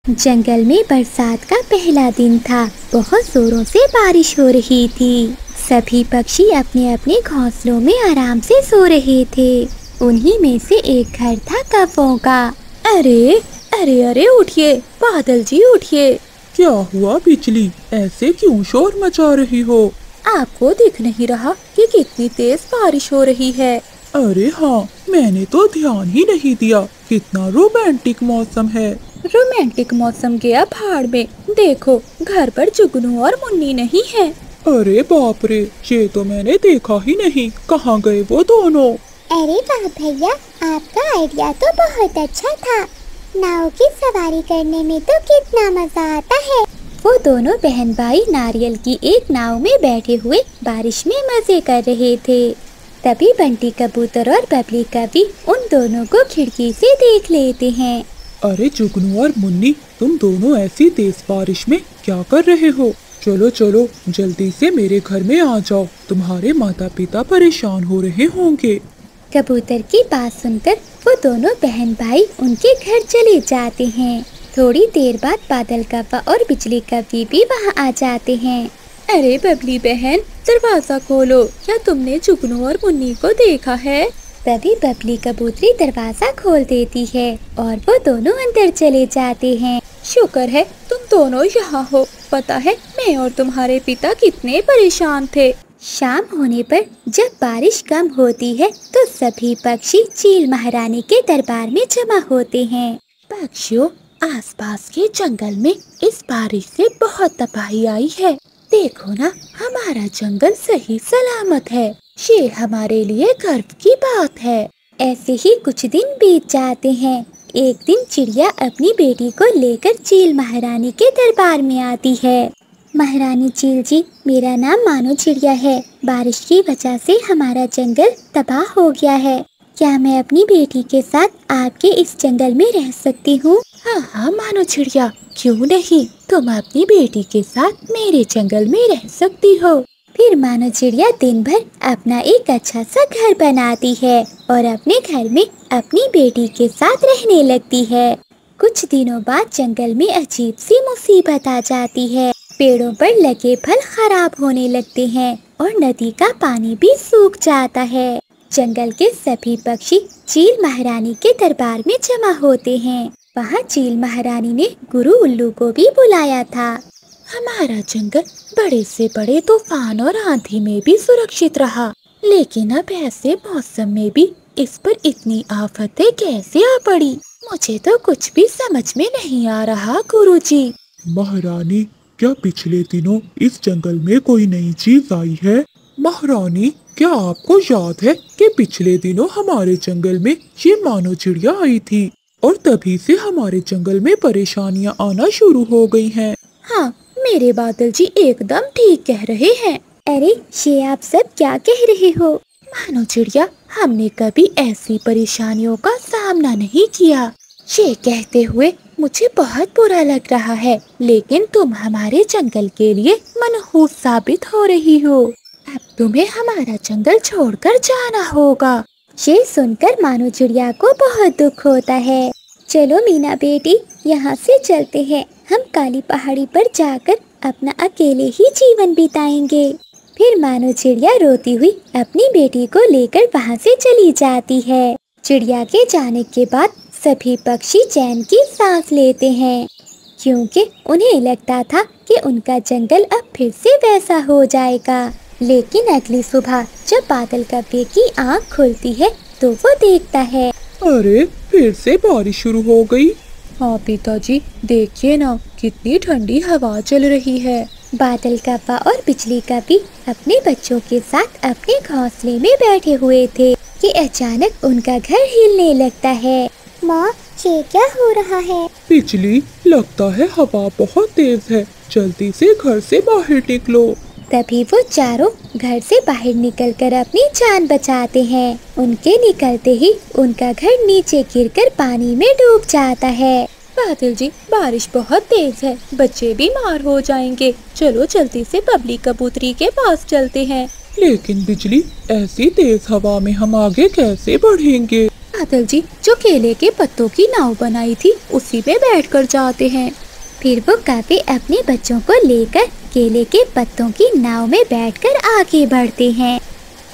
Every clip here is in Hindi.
जंगल में बरसात का पहला दिन था। बहुत जोरों से बारिश हो रही थी। सभी पक्षी अपने अपने घोंसलों में आराम से सो रहे थे। उन्हीं में से एक घर था कौवों का। अरे अरे अरे उठिए बादल जी उठिए। क्या हुआ बिजली, ऐसे क्यों शोर मचा रही हो? आपको दिख नहीं रहा कि कितनी तेज बारिश हो रही है? अरे हाँ, मैंने तो ध्यान ही नहीं दिया। कितना रोमांटिक मौसम है। रोमांटिक मौसम गया भाड़ में। देखो घर पर जुगनू और मुन्नी नहीं है। अरे बाप रे, ये तो मैंने देखा ही नहीं। कहाँ गए वो दोनों? अरे वाह भैया, आपका आइडिया तो बहुत अच्छा था। नाव की सवारी करने में तो कितना मजा आता है। वो दोनों बहन भाई नारियल की एक नाव में बैठे हुए बारिश में मजे कर रहे थे। तभी बंटी कबूतर और बबली कभी उन दोनों को खिड़की से देख लेते हैं। अरे जुगनू और मुन्नी, तुम दोनों ऐसी तेज बारिश में क्या कर रहे हो? चलो चलो जल्दी से मेरे घर में आ जाओ। तुम्हारे माता पिता परेशान हो रहे होंगे। कबूतर की बात सुनकर वो दोनों बहन भाई उनके घर चले जाते हैं। थोड़ी देर बाद बादल कव्वा और बिजली कव्वी भी वहाँ आ जाते हैं। अरे बबली बहन, दरवाजा खोलो। क्या तुमने जुगनू और मुन्नी को देखा है? तभी बबली कबूतरी दरवाजा खोल देती है और वो दोनों अंदर चले जाते हैं। शुक्र है तुम दोनों यहाँ हो। पता है मैं और तुम्हारे पिता कितने परेशान थे। शाम होने पर जब बारिश कम होती है तो सभी पक्षी चील महारानी के दरबार में जमा होते हैं। पक्षियों, आसपास के जंगल में इस बारिश से बहुत तबाही आई है। देखो ना, हमारा जंगल सही सलामत है। ये हमारे लिए गर्व की बात है। ऐसे ही कुछ दिन बीत जाते हैं। एक दिन चिड़िया अपनी बेटी को लेकर चील महारानी के दरबार में आती है। महारानी चील जी, मेरा नाम मानो चिड़िया है। बारिश की वजह से हमारा जंगल तबाह हो गया है। क्या मैं अपनी बेटी के साथ आपके इस जंगल में रह सकती हूँ? हाँ हाँ मानो चिड़िया, क्यों नहीं। तुम अपनी बेटी के साथ मेरे जंगल में रह सकती हो। फिर मानो चिड़िया दिन भर अपना एक अच्छा सा घर बनाती है और अपने घर में अपनी बेटी के साथ रहने लगती है। कुछ दिनों बाद जंगल में अजीब सी मुसीबत आ जाती है। पेड़ों पर लगे फल खराब होने लगते हैं और नदी का पानी भी सूख जाता है। जंगल के सभी पक्षी चील महारानी के दरबार में जमा होते हैं। वहाँ चील महारानी ने गुरु उल्लू को भी बुलाया था। हमारा जंगल बड़े से बड़े तूफान और आंधी में भी सुरक्षित रहा, लेकिन अब ऐसे मौसम में भी इस पर इतनी आफतें कैसे आ पड़ी? मुझे तो कुछ भी समझ में नहीं आ रहा गुरुजी। महारानी, क्या पिछले दिनों इस जंगल में कोई नई चीज आई है? महारानी, क्या आपको याद है कि पिछले दिनों हमारे जंगल में ये मानो चिड़िया आई थी और तभी से हमारे जंगल में परेशानियां आना शुरू हो गई हैं। हाँ, मेरे बादल जी एकदम ठीक कह रहे हैं। अरे ये आप सब क्या कह रहे हो? मानो चिड़िया, हमने कभी ऐसी परेशानियों का सामना नहीं किया। ये कहते हुए मुझे बहुत बुरा लग रहा है, लेकिन तुम हमारे जंगल के लिए मनहूस साबित हो रही हो। अब तुम्हें हमारा जंगल छोड़कर जाना होगा। ये सुनकर मानो चिड़िया को बहुत दुख होता है। चलो मीना बेटी, यहाँ से चलते हैं। हम काली पहाड़ी पर जाकर अपना अकेले ही जीवन बिताएंगे। फिर मानो चिड़िया रोती हुई अपनी बेटी को लेकर वहाँ से चली जाती है। चिड़िया के जाने के बाद सभी पक्षी चैन की सांस लेते हैं, क्योंकि उन्हें लगता था कि उनका जंगल अब फिर से वैसा हो जाएगा। लेकिन अगली सुबह जब बादल कव्वे की आँख खुलती है तो वो देखता है, अरे फिर से बारिश शुरू हो गई। हाँ पिताजी, देखिए ना कितनी ठंडी हवा चल रही है। बादल कव्वा और बिजली कव्वी अपने बच्चों के साथ अपने घोंसले में बैठे हुए थे कि अचानक उनका घर हिलने लगता है। माँ, ये क्या हो रहा है? बिजली, लगता है हवा बहुत तेज है। जल्दी से घर से बाहर निकलो। तभी वो चारों घर से बाहर निकलकर अपनी जान बचाते हैं। उनके निकलते ही उनका घर नीचे गिरकर पानी में डूब जाता है। बादल जी, बारिश बहुत तेज है, बच्चे बीमार हो जाएंगे। चलो जल्दी से बबली कबूतरी के पास चलते हैं। लेकिन बिजली, ऐसी तेज हवा में हम आगे कैसे बढ़ेंगे? बादल जी जो केले के पत्तों की नाव बनाई थी उसी पे बैठकर जाते हैं। फिर वो कौवे अपने बच्चों को लेकर केले के पत्तों की नाव में बैठकर आगे बढ़ते हैं।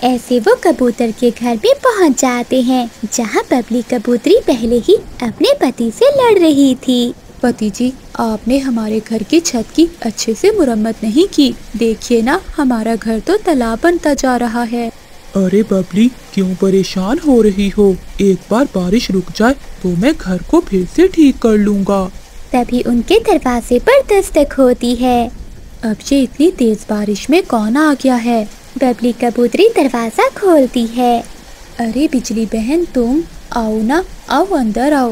ऐसे वो कबूतर के घर में पहुंच जाते हैं, जहां बबली कबूतरी पहले ही अपने पति से लड़ रही थी। पति जी, आपने हमारे घर की छत की अच्छे से मुरम्मत नहीं की। देखिए ना, हमारा घर तो तालाब बनता जा रहा है। अरे बबली, क्यों परेशान हो रही हो? एक बार बारिश रुक जाए तो मैं घर को फिर से ठीक कर लूँगा। तभी उनके दरवाजे पर दस्तक होती है। अब ये इतनी तेज बारिश में कौन आ गया है? बबली कबूतरी दरवाजा खोलती है। अरे बिजली बहन, तुम आओ ना, आओ अंदर आओ।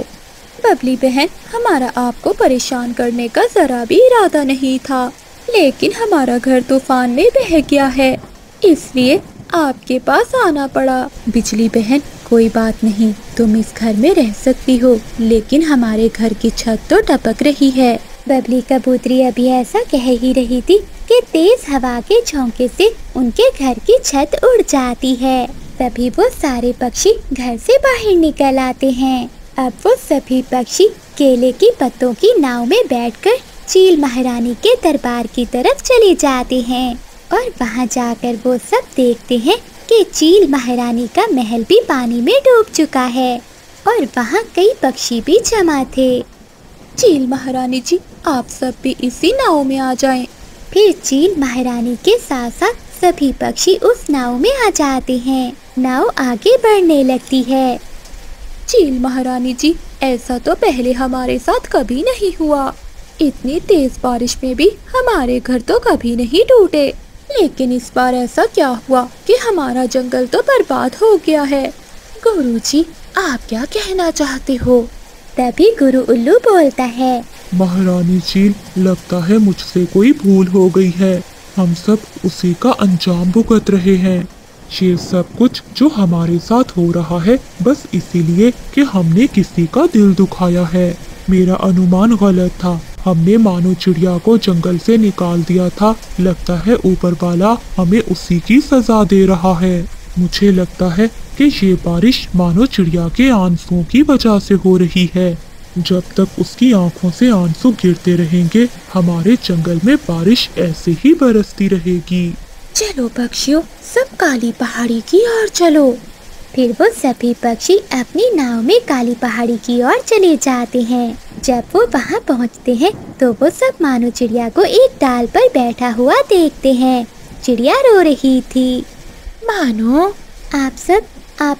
बबली बहन, हमारा आपको परेशान करने का जरा भी इरादा नहीं था, लेकिन हमारा घर तूफान में बह गया है, इसलिए आपके पास आना पड़ा। बिजली बहन, कोई बात नहीं, तुम इस घर में रह सकती हो, लेकिन हमारे घर की छत तो टपक रही है। बबली कबूतरी अभी ऐसा कह ही रही थी कि तेज हवा के झोंके से उनके घर की छत उड़ जाती है। तभी वो सारे पक्षी घर से बाहर निकल आते हैं। अब वो सभी पक्षी केले की पत्तों की नाव में बैठकर चील महारानी के दरबार की तरफ चले जाते हैं और वहां जाकर वो सब देखते हैं कि चील महारानी का महल भी पानी में डूब चुका है और वहां कई पक्षी भी जमा थे। चील महारानी जी, आप सब भी इसी नाव में आ जाएं। फिर चील महारानी के साथ साथ सभी पक्षी उस नाव में आ जाते हैं। नाव आगे बढ़ने लगती है। चील महारानी जी, ऐसा तो पहले हमारे साथ कभी नहीं हुआ। इतनी तेज बारिश में भी हमारे घर तो कभी नहीं टूटे, लेकिन इस बार ऐसा क्या हुआ कि हमारा जंगल तो बर्बाद हो गया है। गुरुजी, आप क्या कहना चाहते हो? तभी गुरु उल्लू बोलता है, महारानी चील, लगता है मुझसे कोई भूल हो गई है। हम सब उसी का अंजाम भुगत रहे हैं। ये सब कुछ जो हमारे साथ हो रहा है बस इसीलिए कि हमने किसी का दिल दुखाया है। मेरा अनुमान गलत था। हमने मानो चिड़िया को जंगल से निकाल दिया था। लगता है ऊपर वाला हमें उसी की सजा दे रहा है। मुझे लगता है कि ये बारिश मानो चिड़िया के आंसुओं की वजह से हो रही है। जब तक उसकी आंखों से आंसू गिरते रहेंगे, हमारे जंगल में बारिश ऐसे ही बरसती रहेगी। चलो पक्षियों, सब काली पहाड़ी की ओर चलो। फिर वो सभी पक्षी अपनी नाव में काली पहाड़ी की ओर चले जाते हैं। जब वो वहाँ पहुँचते हैं तो वो सब मानो चिड़िया को एक डाल पर बैठा हुआ देखते हैं। चिड़िया रो रही थी। मानो, आप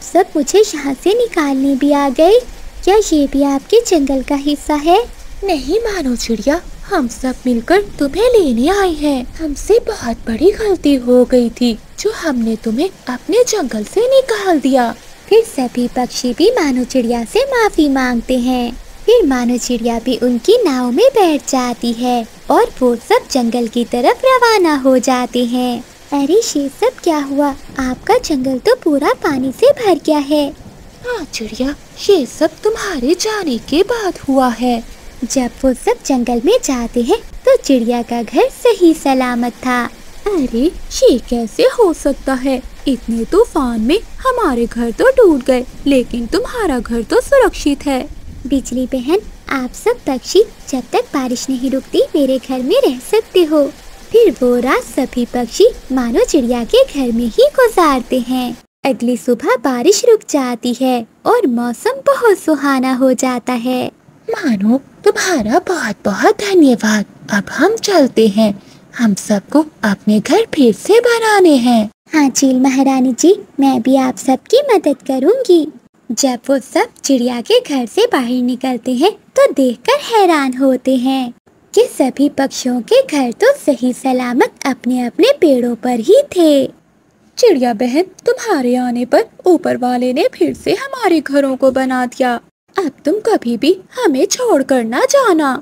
सब मुझे यहाँ से निकालने भी आ गए। क्या ये भी आपके जंगल का हिस्सा है? नहीं मानो चिड़िया, हम सब मिलकर तुम्हें लेने आए हैं। हमसे बहुत बड़ी गलती हो गई थी जो हमने तुम्हें अपने जंगल से निकाल दिया। फिर सभी पक्षी भी मानो चिड़िया से माफी मांगते हैं। फिर मानो चिड़िया भी उनकी नाव में बैठ जाती है और वो सब जंगल की तरफ रवाना हो जाते हैं। अरे ये सब क्या हुआ? आपका जंगल तो पूरा पानी से भर गया है। हाँ चिड़िया, ये सब तुम्हारे जाने के बाद हुआ है। जब वो सब जंगल में जाते हैं तो चिड़िया का घर सही सलामत था। अरे ये कैसे हो सकता है? इतने तूफान में हमारे घर तो टूट गए, लेकिन तुम्हारा घर तो सुरक्षित है। बिजली बहन, आप सब पक्षी जब तक बारिश नहीं रुकती मेरे घर में रह सकते हो। फिर वो रात सभी पक्षी मानो चिड़िया के घर में ही गुजारते हैं। अगली सुबह बारिश रुक जाती है और मौसम बहुत सुहाना हो जाता है। मानो, तुम्हारा बहुत बहुत धन्यवाद। अब हम चलते हैं। हम सबको अपने घर फिर से बनाने हैं। हाँ चील महारानी जी, मैं भी आप सबकी मदद करूँगी। जब वो सब चिड़िया के घर से बाहर निकलते हैं तो देखकर हैरान होते हैं कि सभी पक्षियों के घर तो सही सलामत अपने अपने पेड़ों पर ही थे। चिड़िया बहन, तुम्हारे आने पर ऊपर वाले ने फिर से हमारे घरों को बना दिया। अब तुम कभी भी हमें छोड़कर ना जाना।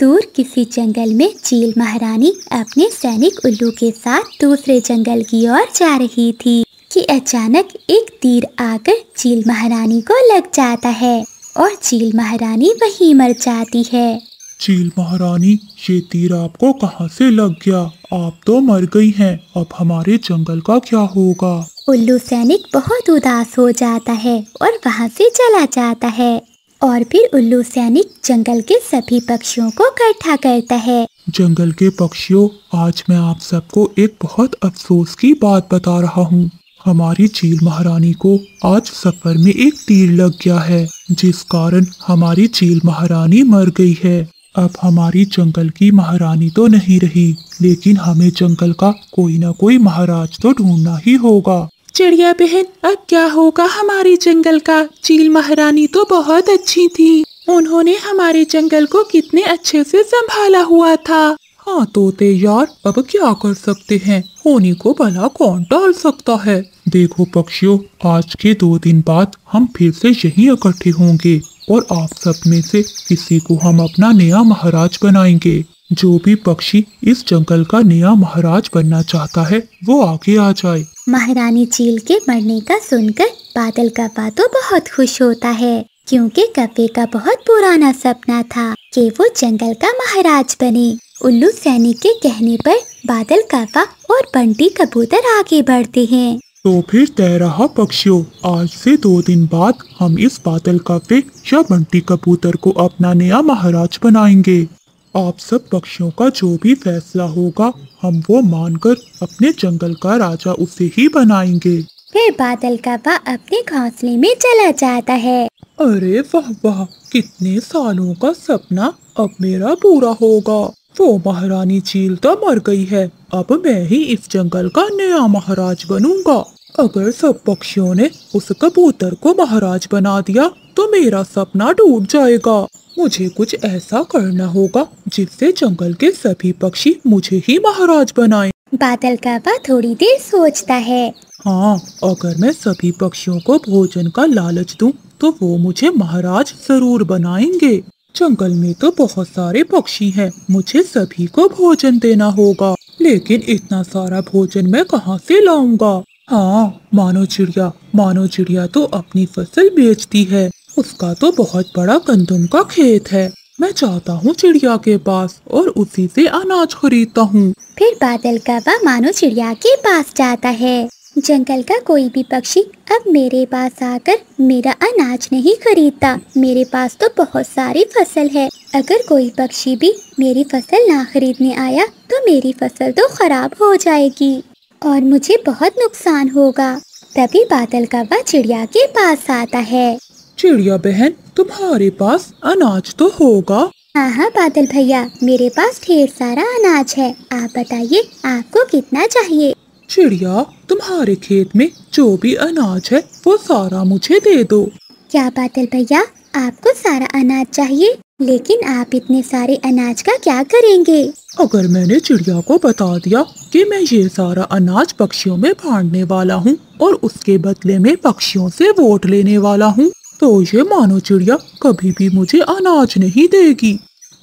दूर किसी जंगल में चील महारानी अपने सैनिक उल्लू के साथ दूसरे जंगल की ओर जा रही थी कि अचानक एक तीर आकर चील महारानी को लग जाता है और चील महारानी वहीं मर जाती है। चील महारानी, ये तीर आपको कहाँ से लग गया? आप तो मर गई हैं। अब हमारे जंगल का क्या होगा? उल्लू सैनिक बहुत उदास हो जाता है और वहाँ से चला जाता है। और फिर उल्लू सैनिक जंगल के सभी पक्षियों को इकट्ठा करता है। जंगल के पक्षियों, आज मैं आप सबको एक बहुत अफसोस की बात बता रहा हूँ। हमारी चील महारानी को आज सफर में एक तीर लग गया है, जिस कारण हमारी चील महारानी मर गई है। अब हमारी जंगल की महारानी तो नहीं रही, लेकिन हमें जंगल का कोई न कोई महाराज तो ढूंढना ही होगा। चिड़िया बहन, अब क्या होगा हमारे जंगल का? चील महारानी तो बहुत अच्छी थी, उन्होंने हमारे जंगल को कितने अच्छे से संभाला हुआ था। हाँ तोते यार, अब क्या कर सकते हैं, होने को भला कौन टाल सकता है। देखो पक्षियों, आज के 2 दिन बाद हम फिर से यहीं इकट्ठे होंगे और आप सब में से किसी को हम अपना नया महाराज बनाएंगे। जो भी पक्षी इस जंगल का नया महाराज बनना चाहता है वो आगे आ जाए। महारानी चील के मरने का सुनकर बादल कव्वा तो बहुत खुश होता है, क्योंकि कव्वे का बहुत पुराना सपना था कि वो जंगल का महाराज बने। उल्लू सैनिक के कहने पर बादल कव्वा और बंटी कबूतर आगे बढ़ते हैं। तो फिर तय रहा पक्षियों, आज से 2 दिन बाद हम इस बादल कव्वे या बंटी कबूतर को अपना नया महाराज बनाएंगे। आप सब पक्षियों का जो भी फैसला होगा हम वो मानकर अपने जंगल का राजा उसे ही बनाएंगे। फिर बादल कव्वा अपने घोंसले में चला जाता है। अरे वाह वाह, कितने सालों का सपना अब मेरा पूरा होगा। वो महारानी चील तो मर गई है, अब मैं ही इस जंगल का नया महाराज बनूंगा। अगर सब पक्षियों ने उस कबूतर को महाराज बना दिया तो मेरा सपना टूट जाएगा। मुझे कुछ ऐसा करना होगा जिससे जंगल के सभी पक्षी मुझे ही महाराज बनाएं। बादल कव्वा थोड़ी देर सोचता है। हाँ, अगर मैं सभी पक्षियों को भोजन का लालच दूं तो वो मुझे महाराज जरूर बनाएंगे। जंगल में तो बहुत सारे पक्षी हैं, मुझे सभी को भोजन देना होगा, लेकिन इतना सारा भोजन मैं कहाँ से लाऊंगा। हाँ, मानो चिड़िया तो अपनी फसल बेचती है, उसका तो बहुत बड़ा गंदम का खेत है। मैं चाहता हूँ चिड़िया के पास और उसी से अनाज खरीदता हूँ। फिर बादल कव्वा मानो चिड़िया के पास जाता है। जंगल का कोई भी पक्षी अब मेरे पास आकर मेरा अनाज नहीं खरीदता। मेरे पास तो बहुत सारी फसल है, अगर कोई पक्षी भी मेरी फसल ना खरीदने आया तो मेरी फसल तो खराब हो जाएगी और मुझे बहुत नुकसान होगा। तभी बादल कव्वा चिड़िया के पास आता है। चिड़िया बहन, तुम्हारे पास अनाज तो होगा? हाँ बादल भैया, मेरे पास ढेर सारा अनाज है। आप बताइए आपको कितना चाहिए? चिड़िया, तुम्हारे खेत में जो भी अनाज है वो सारा मुझे दे दो। क्या बादल भैया, आपको सारा अनाज चाहिए? लेकिन आप इतने सारे अनाज का क्या करेंगे? अगर मैंने चिड़िया को बता दिया कि मैं ये सारा अनाज पक्षियों में बांटने वाला हूँ और उसके बदले में पक्षियों से वोट लेने वाला हूँ, तो ये मानो चिड़िया कभी भी मुझे अनाज नहीं देगी।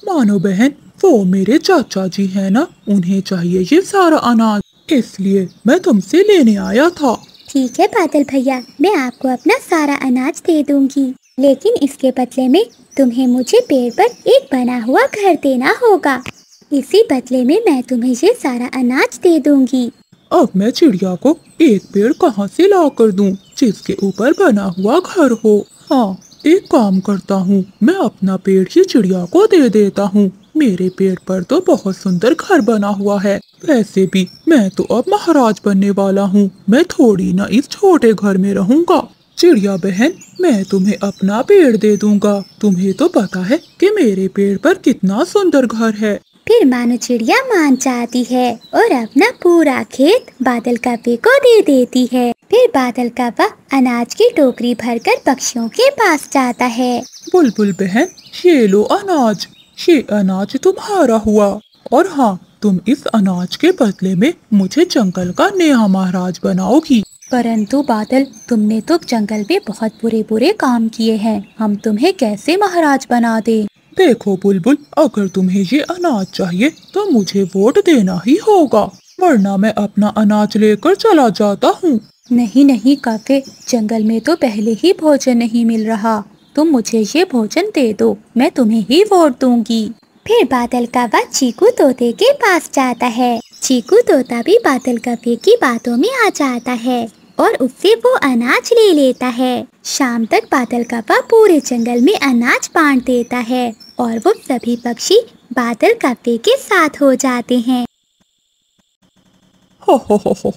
मानो बहन, वो मेरे चाचा जी है ना, उन्हें चाहिए ये सारा अनाज, इसलिए मैं तुमसे लेने आया था। ठीक है बादल भैया, मैं आपको अपना सारा अनाज दे दूंगी, लेकिन इसके बदले में तुम्हें मुझे पेड़ पर एक बना हुआ घर देना होगा। इसी बदले में मैं तुम्हें ये सारा अनाज दे दूंगी। अब मैं चिड़िया को एक पेड़ कहाँ से ला कर दूं जिसके ऊपर बना हुआ घर हो। हाँ, एक काम करता हूँ, मैं अपना पेड़ ही चिड़िया को दे देता हूँ। मेरे पेड़ पर तो बहुत सुंदर घर बना हुआ है। वैसे भी मैं तो अब महाराज बनने वाला हूँ, मैं थोड़ी ना इस छोटे घर में रहूँगा। चिड़िया बहन, मैं तुम्हें अपना पेड़ दे दूंगा। तुम्हें तो पता है कि मेरे पेड़ पर कितना सुंदर घर है। फिर मानो चिड़िया मान जाती है और अपना पूरा खेत बादल कव्वे को दे देती है। फिर बादल कव्वा अनाज की टोकरी भरकर पक्षियों के पास जाता है। बुलबुल बहन, ये लो अनाज, ये अनाज तुम्हारा हुआ। और हाँ, तुम इस अनाज के बदले में मुझे जंगल का नया महाराज बनाओगी। परंतु बादल, तुमने तो जंगल में बहुत बुरे बुरे काम किए हैं, हम तुम्हें कैसे महाराज बना दे? देखो बुलबुल, अगर तुम्हें ये अनाज चाहिए तो मुझे वोट देना ही होगा, वरना मैं अपना अनाज लेकर चला जाता हूँ। नहीं नहीं कव्वे, जंगल में तो पहले ही भोजन नहीं मिल रहा, तुम मुझे ये भोजन दे दो, मैं तुम्हें ही वोट दूंगी। फिर बादल कव्वा चीकू तोते के पास जाता है। चीकू तोता भी बादल कव्वे की बातों में आ जाता है। और उससे वो अनाज ले लेता है। शाम तक बादल कव्वा पूरे जंगल में अनाज बांट देता है और वो सभी पक्षी बादल कव्वे के साथ हो जाते हैं। हो,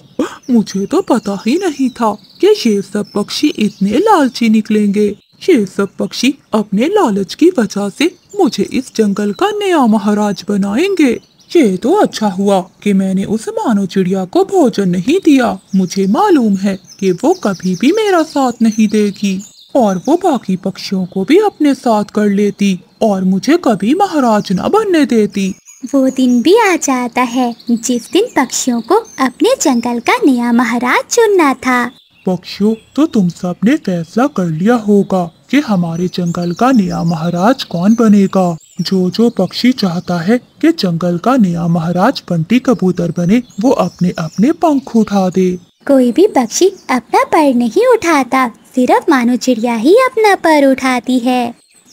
मुझे तो पता ही नहीं था कि ये सब पक्षी इतने लालची निकलेंगे। ये सब पक्षी अपने लालच की वजह से मुझे इस जंगल का नया महाराज बनाएंगे। ये तो अच्छा हुआ कि मैंने उस मानो चिड़िया को भोजन नहीं दिया। मुझे मालूम है कि वो कभी भी मेरा साथ नहीं देगी और वो बाकी पक्षियों को भी अपने साथ कर लेती और मुझे कभी महाराज न बनने देती। वो दिन भी आ जाता है जिस दिन पक्षियों को अपने जंगल का नया महाराज चुनना था। पक्षियों, तो तुम सब ने फैसला कर लिया होगा कि हमारे जंगल का नया महाराज कौन बनेगा। जो पक्षी चाहता है कि जंगल का नया महाराज बंटी कबूतर बने, वो अपने अपने पंख उठा दे। कोई भी पक्षी अपना पर नहीं उठाता, सिर्फ मानो चिड़िया ही अपना पर उठाती है।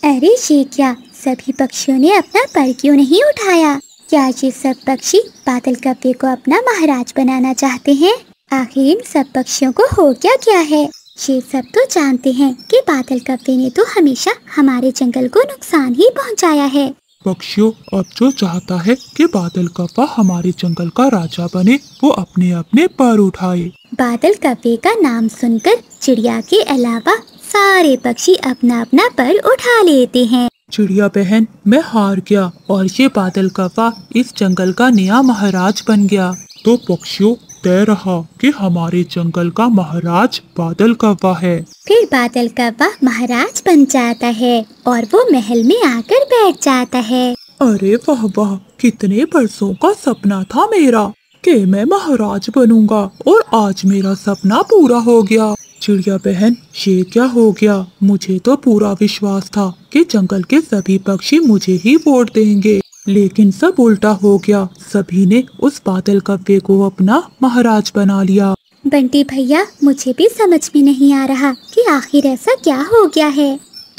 अरे ये क्या, सभी पक्षियों ने अपना पर क्यों नहीं उठाया? क्या ये सब पक्षी बादल कव्वे को अपना महाराज बनाना चाहते हैं? आखिर इन सब पक्षियों को हो क्या है? ये सब तो जानते हैं कि बादल कव्वे ने तो हमेशा हमारे जंगल को नुकसान ही पहुंचाया है। पक्षियों, अब जो चाहता है कि बादल कव्वा हमारे जंगल का राजा बने, वो अपने अपने पर उठाए। बादल कव्वे का नाम सुनकर चिड़िया के अलावा सारे पक्षी अपना अपना पर उठा लेते हैं। चिड़िया बहन, मैं हार गया और ये बादल कव्वा इस जंगल का नया महाराज बन गया। तो पक्षियों, तय रहा कि हमारे जंगल का महाराज बादल कव्वा है। फिर बादल कव्वा महाराज बन जाता है और वो महल में आकर बैठ जाता है। अरे वाह वाह, कितने बरसों का सपना था मेरा कि मैं महाराज बनूंगा और आज मेरा सपना पूरा हो गया। चिड़िया बहन, ये क्या हो गया? मुझे तो पूरा विश्वास था कि जंगल के सभी पक्षी मुझे ही वोट देंगे, लेकिन सब उल्टा हो गया। सभी ने उस बादल कव्वे को अपना महाराज बना लिया। बंटी भैया, मुझे भी समझ में नहीं आ रहा कि आखिर ऐसा क्या हो गया है।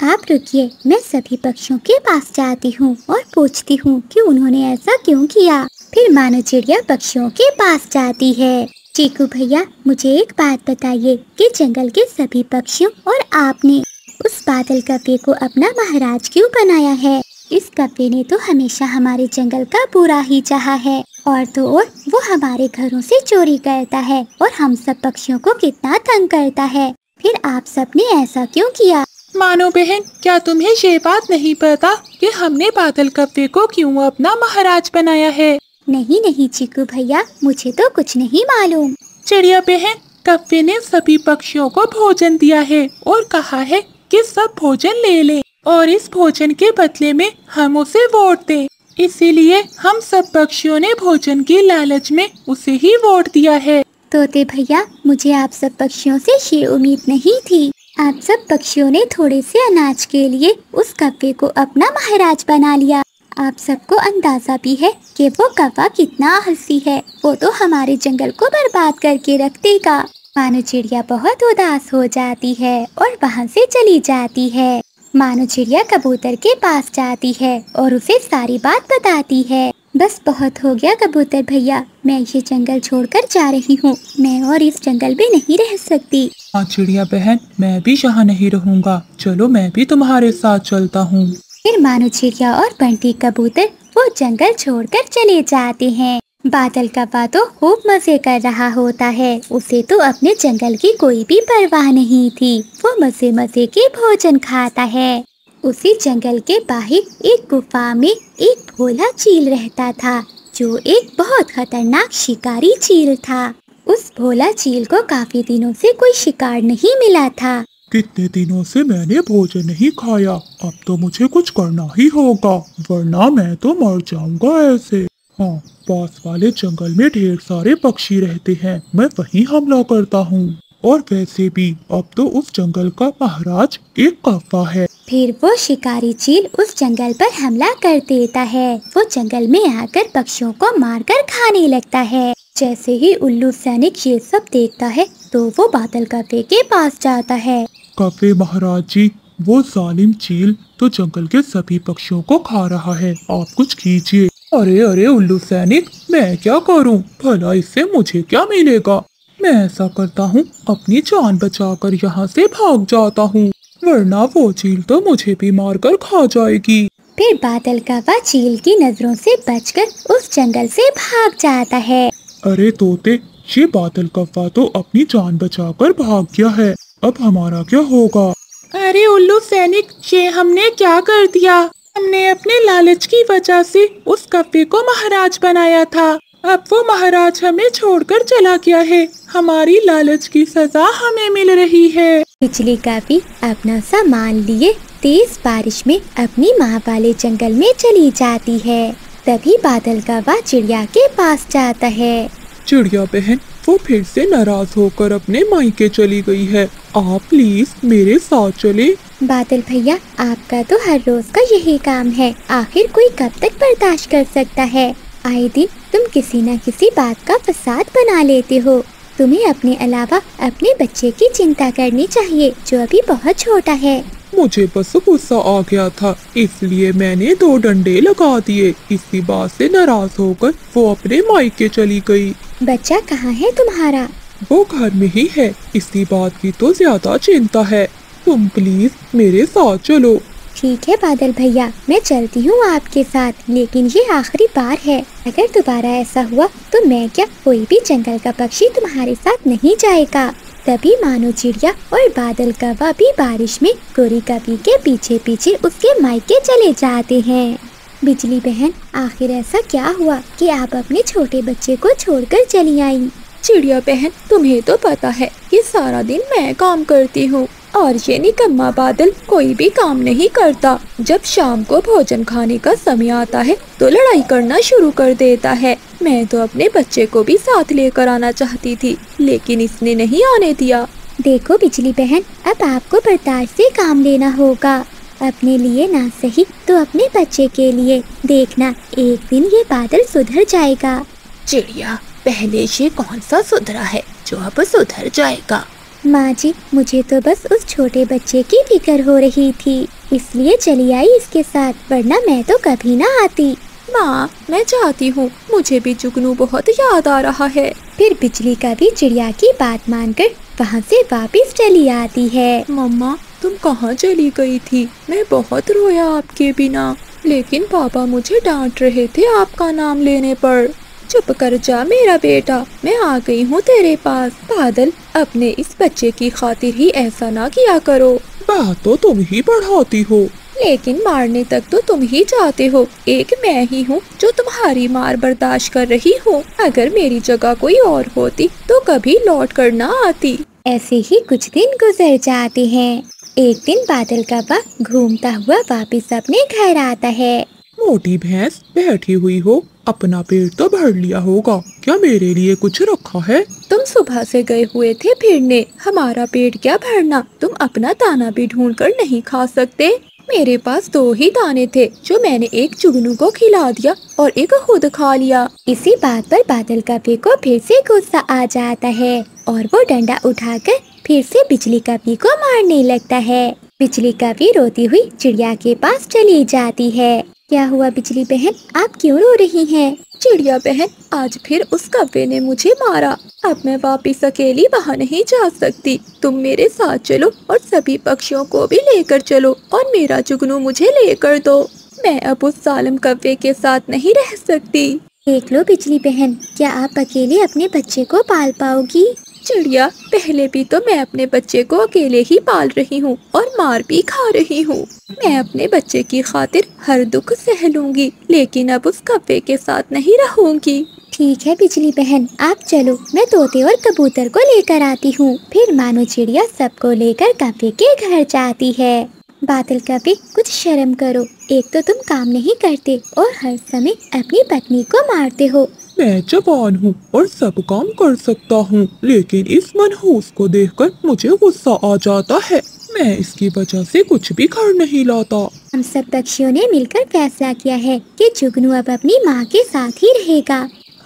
आप रुकिए, मैं सभी पक्षियों के पास जाती हूँ और पूछती हूँ कि उन्होंने ऐसा क्यों किया। फिर मानो चिड़िया पक्षियों के पास जाती है। चीकू भैया, मुझे एक बात बताइए कि जंगल के सभी पक्षियों और आपने उस बादल कव्वे को अपना महाराज क्यों बनाया है? इस कव्वे ने तो हमेशा हमारे जंगल का बुरा ही चाहा है और तो और वो हमारे घरों से चोरी करता है और हम सब पक्षियों को कितना तंग करता है। फिर आप सब ने ऐसा क्यों किया? मानो बहन, क्या तुम्हें ये बात नहीं पता कि हमने बादल कव्वे को क्यों अपना महाराज बनाया है? नहीं नहीं चीकू भैया, मुझे तो कुछ नहीं मालूम। चिड़िया बहन, कव्वे ने सभी पक्षियों को भोजन दिया है और कहा है कि सब भोजन ले लें और इस भोजन के बदले में हम उसे वोट दें। इसीलिए हम सब पक्षियों ने भोजन की लालच में उसे ही वोट दिया है। तोते भैया, मुझे आप सब पक्षियों से ये उम्मीद नहीं थी। आप सब पक्षियों ने थोड़े से अनाज के लिए उस कव्वे को अपना महाराज बना लिया। आप सबको अंदाजा भी है कि वो कव्वा कितना आलसी है। वो तो हमारे जंगल को बर्बाद करके रख देगा। मानो चिड़िया बहुत उदास हो जाती है और वहाँ से चली जाती है। मानो चिड़िया कबूतर के पास जाती है और उसे सारी बात बताती है। बस बहुत हो गया कबूतर भैया, मैं ये जंगल छोड़कर जा रही हूँ। मैं और इस जंगल में नहीं रह सकती। हाँ चिड़िया बहन, मैं भी यहाँ नहीं रहूँगा। चलो मैं भी तुम्हारे साथ चलता हूँ। फिर मानो चिड़िया और बंटी कबूतर वो जंगल छोड़कर चले जाते हैं। बादल कव्वा तो खूब मजे कर रहा होता है। उसे तो अपने जंगल की कोई भी परवाह नहीं थी। वो मजे मजे के भोजन खाता है। उसी जंगल के बाहर एक गुफा में एक भोला चील रहता था, जो एक बहुत खतरनाक शिकारी चील था। उस भोला चील को काफी दिनों से कोई शिकार नहीं मिला था। कितने दिनों से मैंने भोजन नहीं खाया, अब तो मुझे कुछ करना ही होगा, वरना मैं तो मर जाऊंगा ऐसे। हाँ, पास वाले जंगल में ढेर सारे पक्षी रहते हैं, मैं वहीं हमला करता हूँ। और वैसे भी अब तो उस जंगल का महाराज एक कव्वा है। फिर वो शिकारी चील उस जंगल पर हमला कर देता है। वो जंगल में आकर पक्षियों को मारकर खाने लगता है। जैसे ही उल्लू सैनिक ये सब देखता है तो वो बादल कव्वे के पास जाता है। कव्वे महाराज जी, वो जालिम चील तो जंगल के सभी पक्षियों को खा रहा है, आप कुछ कीजिए। अरे अरे उल्लू सैनिक, मैं क्या करूं? भला इससे मुझे क्या मिलेगा? मैं ऐसा करता हूँ, अपनी जान बचाकर यहाँ से भाग जाता हूँ, वरना वो चील तो मुझे भी मारकर खा जाएगी। फिर बादल कौवा चील की नजरों से बचकर उस जंगल से भाग जाता है। अरे तोते, ये बादल कौवा तो अपनी जान बचाकर भाग गया है, अब हमारा क्या होगा? अरे उल्लू सैनिक, ये हमने क्या कर दिया? हमने अपने लालच की वजह से उस कौवे को महाराज बनाया था, अब वो महाराज हमें छोड़कर चला गया है। हमारी लालच की सजा हमें मिल रही है। बिजली कौवी अपना सामान लिए तेज बारिश में अपनी माँ वाले जंगल में चली जाती है। तभी बादल कौवा चिड़िया के पास जाता है। चिड़िया बहन, वो फिर से नाराज होकर अपने मायके चली गई है, आप प्लीज मेरे साथ चले। बादल भैया, आपका तो हर रोज का यही काम है, आखिर कोई कब तक बर्दाश्त कर सकता है? आए दिन तुम किसी न किसी बात का फसाद बना लेते हो। तुम्हें अपने अलावा अपने बच्चे की चिंता करनी चाहिए, जो अभी बहुत छोटा है। मुझे बस गुस्सा आ गया था, इसलिए मैंने 2 डंडे लगा दिए। इसी बात से नाराज होकर वो अपने मायके चली गई। बच्चा कहाँ है तुम्हारा? वो घर में ही है, इसी बात की तो ज्यादा चिंता है। तुम प्लीज मेरे साथ चलो। ठीक है बादल भैया, मैं चलती हूँ आपके साथ, लेकिन ये आखिरी बार है। अगर दोबारा ऐसा हुआ तो मैं क्या, कोई भी जंगल का पक्षी तुम्हारे साथ नहीं जाएगा। तभी मानो चिड़िया और बादल कौवा भी बारिश में गोरी कौवी के पीछे पीछे उसके मायके चले जाते हैं। बिजली बहन, आखिर ऐसा क्या हुआ कि आप अपने छोटे बच्चे को छोड़कर चली आई? चिड़िया बहन, तुम्हें तो पता है कि सारा दिन मैं काम करती हूँ और ये निकम्मा बादल कोई भी काम नहीं करता। जब शाम को भोजन खाने का समय आता है तो लड़ाई करना शुरू कर देता है। मैं तो अपने बच्चे को भी साथ लेकर आना चाहती थी, लेकिन इसने नहीं आने दिया। देखो बिजली बहन, अब आपको बर्दाश्त से काम लेना होगा, अपने लिए ना सही तो अपने बच्चे के लिए। देखना, एक दिन ये बादल सुधर जाएगा। चिड़िया, पहले ये कौन सा सुधरा है जो अब सुधर जाएगा? माँ जी, मुझे तो बस उस छोटे बच्चे की फिक्र हो रही थी, इसलिए चली आई इसके साथ, वरना मैं तो कभी ना आती। माँ, मैं चाहती हूँ, मुझे भी जुगनू बहुत याद आ रहा है। फिर बिजली कौवी चिड़िया की बात मानकर वहाँ से वापस चली आती है। मम्मा, तुम कहाँ चली गई थी? मैं बहुत रोया आपके बिना, लेकिन पापा मुझे डांट रहे थे आपका नाम लेने पर। चुप कर जा मेरा बेटा, मैं आ गई हूँ तेरे पास। बादल, अपने इस बच्चे की खातिर ही ऐसा ना किया करो। बात तो तुम ही बढ़ाती हो, लेकिन मारने तक तो तुम ही जाते हो। एक मैं ही हूँ जो तुम्हारी मार बर्दाश्त कर रही हूँ। अगर मेरी जगह कोई और होती तो कभी लौट कर ना आती। ऐसे ही कुछ दिन गुजर जाते हैं। एक दिन बादल कौवा घूमता हुआ वापस अपने घर आता है। मोटी भैंस बैठी हुई हो, अपना पेट तो भर लिया होगा, क्या मेरे लिए कुछ रखा है? तुम सुबह से गए हुए थे फिरने, हमारा पेट क्या भरना? तुम अपना दाना भी ढूंढ कर नहीं खा सकते? मेरे पास 2 ही दाने थे, जो मैंने एक जुगनू को खिला दिया और एक खुद खा लिया। इसी बात पर बादल कौवे को फिर से गुस्सा आ जाता है और वो डंडा उठाकर फिर से बिजली कौवी को मारने लगता है। बिजली कौवी रोती हुई चिड़िया के पास चली जाती है। क्या हुआ बिजली बहन, आप क्यों रो रही हैं? चिड़िया बहन, आज फिर उस कौवे ने मुझे मारा। अब मैं वापिस अकेली वहाँ नहीं जा सकती। तुम मेरे साथ चलो और सभी पक्षियों को भी लेकर चलो और मेरा जुगनू मुझे लेकर दो। मैं अब उस जालिम कौवे के साथ नहीं रह सकती। देख लो बिजली बहन, क्या आप अकेले अपने बच्चे को पाल पाओगी? चिड़िया, पहले भी तो मैं अपने बच्चे को अकेले ही पाल रही हूँ और मार भी खा रही हूँ। मैं अपने बच्चे की खातिर हर दुख सह लूंगी, लेकिन अब उस कौवे के साथ नहीं रहूंगी। ठीक है बिजली बहन, आप चलो, मैं तोते और कबूतर को लेकर आती हूँ। फिर मानो चिड़िया सबको लेकर कौवे के घर जाती है। बादल कौवे, कुछ शर्म करो, एक तो तुम काम नहीं करते और हर समय अपनी पत्नी को मारते हो। मैं जवान हूँ और सब काम कर सकता हूँ, लेकिन इस मनहूस को देखकर मुझे गुस्सा आ जाता है। मैं इसकी वजह से कुछ भी कर नहीं लाता। हम सब पक्षियों ने मिलकर फैसला किया है कि जुगनू अब अपनी माँ के साथ ही रहेगा।